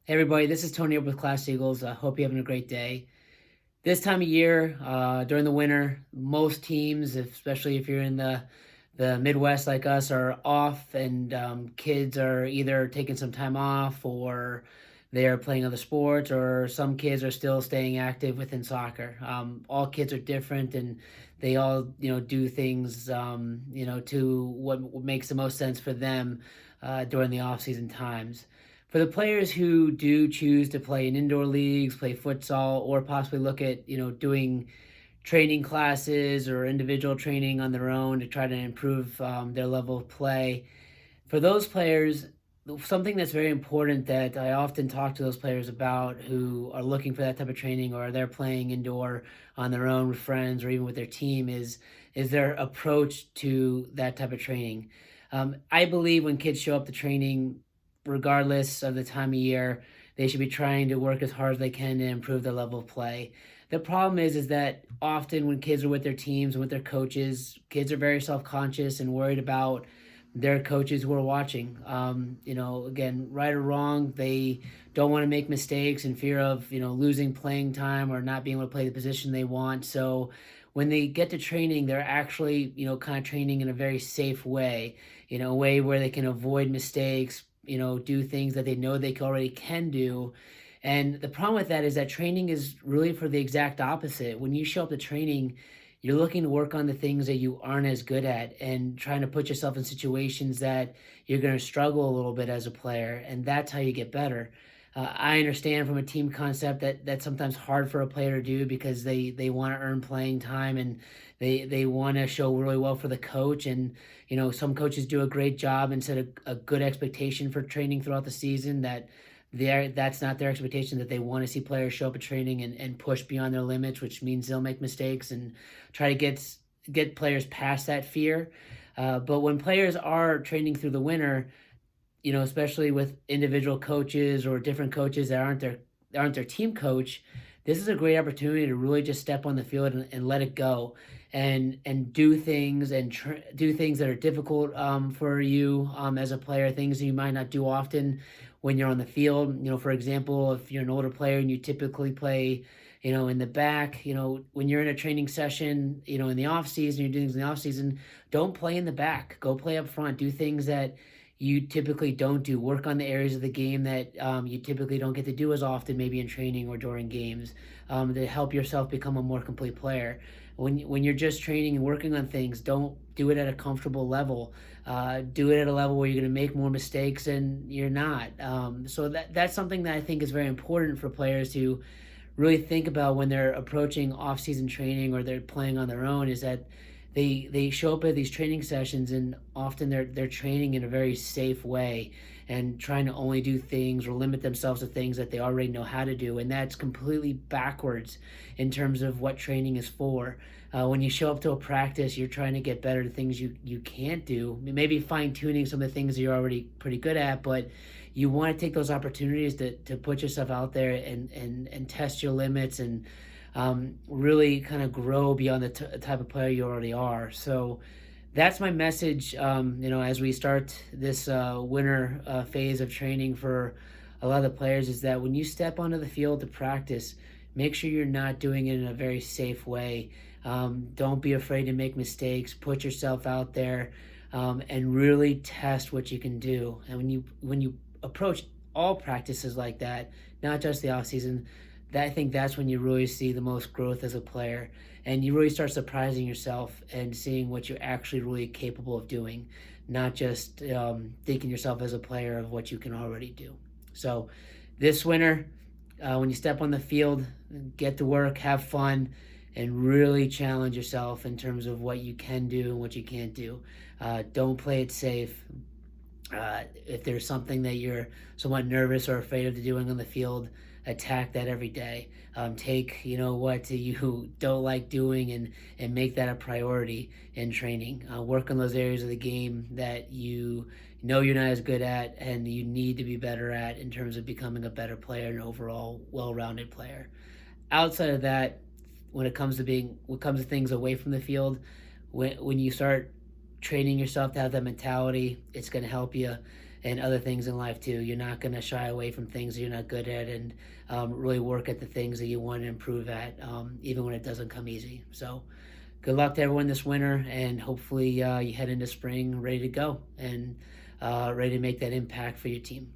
Hey everybody, this is Tony up with Class Eagles. I hope you're having a great day. This time of year, during the winter, most teams, especially if you're in the Midwest like us, are off, and kids are either taking some time off or they're playing other sports, or some kids are still staying active within soccer. All kids are different, and they all do things to what makes the most sense for them during the off season times. For the players who do choose to play in indoor leagues, play futsal, or possibly look at doing training classes or individual training on their own to try to improve their level of play, for those players, something that's very important that I often talk to those players about who are looking for that type of training, or they're playing indoor on their own with friends or even with their team, is their approach to that type of training. I believe when kids show up to training, regardless of the time of year, they should be trying to work as hard as they can to improve their level of play. The problem is that often when kids are with their teams and with their coaches, kids are very self-conscious and worried about their coaches who are watching. Again, right or wrong, they don't want to make mistakes in fear of losing playing time or not being able to play the position they want. So when they get to training, they're actually kind of training in a very safe way, a way where they can avoid mistakes, do things that they know they already can do. And the problem with that is that training is really for the exact opposite. When you show up to training, you're looking to work on the things that you aren't as good at and trying to put yourself in situations that you're going to struggle a little bit as a player. And that's how you get better. I understand from a team concept that that's sometimes hard for a player to do because they want to earn playing time, and they want to show really well for the coach. And some coaches do a great job and set a good expectation for training throughout the season, that's not their expectation, that they want to see players show up at training and push beyond their limits, which means they'll make mistakes and try to get players past that fear. But when players are training through the winter, especially with individual coaches or different coaches that aren't their team coach, this is a great opportunity to really just step on the field and let it go, and do things do things that are difficult for you as a player, things that you might not do often when you're on the field. For example, if you're an older player and you typically play in the back, when you're in a training session, in the off season, you're doing things in the off season, don't play in the back. Go play up front. Do things that you typically don't do. Work on the areas of the game that you typically don't get to do as often, maybe in training or during games, to help yourself become a more complete player. When you're just training and working on things, don't do it at a comfortable level. Do it at a level where you're going to make more mistakes and you're not. So that's something that I think is very important for players to really think about when they're approaching off-season training or they're playing on their own, is that they show up at these training sessions, and often they're training in a very safe way and trying to only do things or limit themselves to things that they already know how to do, and that's completely backwards in terms of what training is for. When you show up to a practice, you're trying to get better at things you can't do, maybe fine-tuning some of the things that you're already pretty good at, but you want to take those opportunities to put yourself out there and test your limits, and really kind of grow beyond the type of player you already are. So that's my message, as we start this winter phase of training for a lot of the players, is that when you step onto the field to practice, make sure you're not doing it in a very safe way. Don't be afraid to make mistakes. Put yourself out there, and really test what you can do. And when you approach all practices like that, not just the off season, I think that's when you really see the most growth as a player, and you really start surprising yourself and seeing what you're actually really capable of doing, not just thinking yourself as a player of what you can already do. So this winter, when you step on the field, get to work, have fun, and really challenge yourself in terms of what you can do and what you can't do. Don't play it safe. If there's something that you're somewhat nervous or afraid of doing on the field, attack that every day. Take what you don't like doing, and make that a priority in training. Work on those areas of the game that you know you're not as good at and you need to be better at in terms of becoming a better player and overall well-rounded player. Outside of that, when it comes to things away from the field, when you start training yourself to have that mentality, it's going to help you. and other things in life too. You're not going to shy away from things that you're not good at, and really work at the things that you want to improve at, even when it doesn't come easy. So good luck to everyone this winter, and hopefully you head into spring ready to go and ready to make that impact for your team.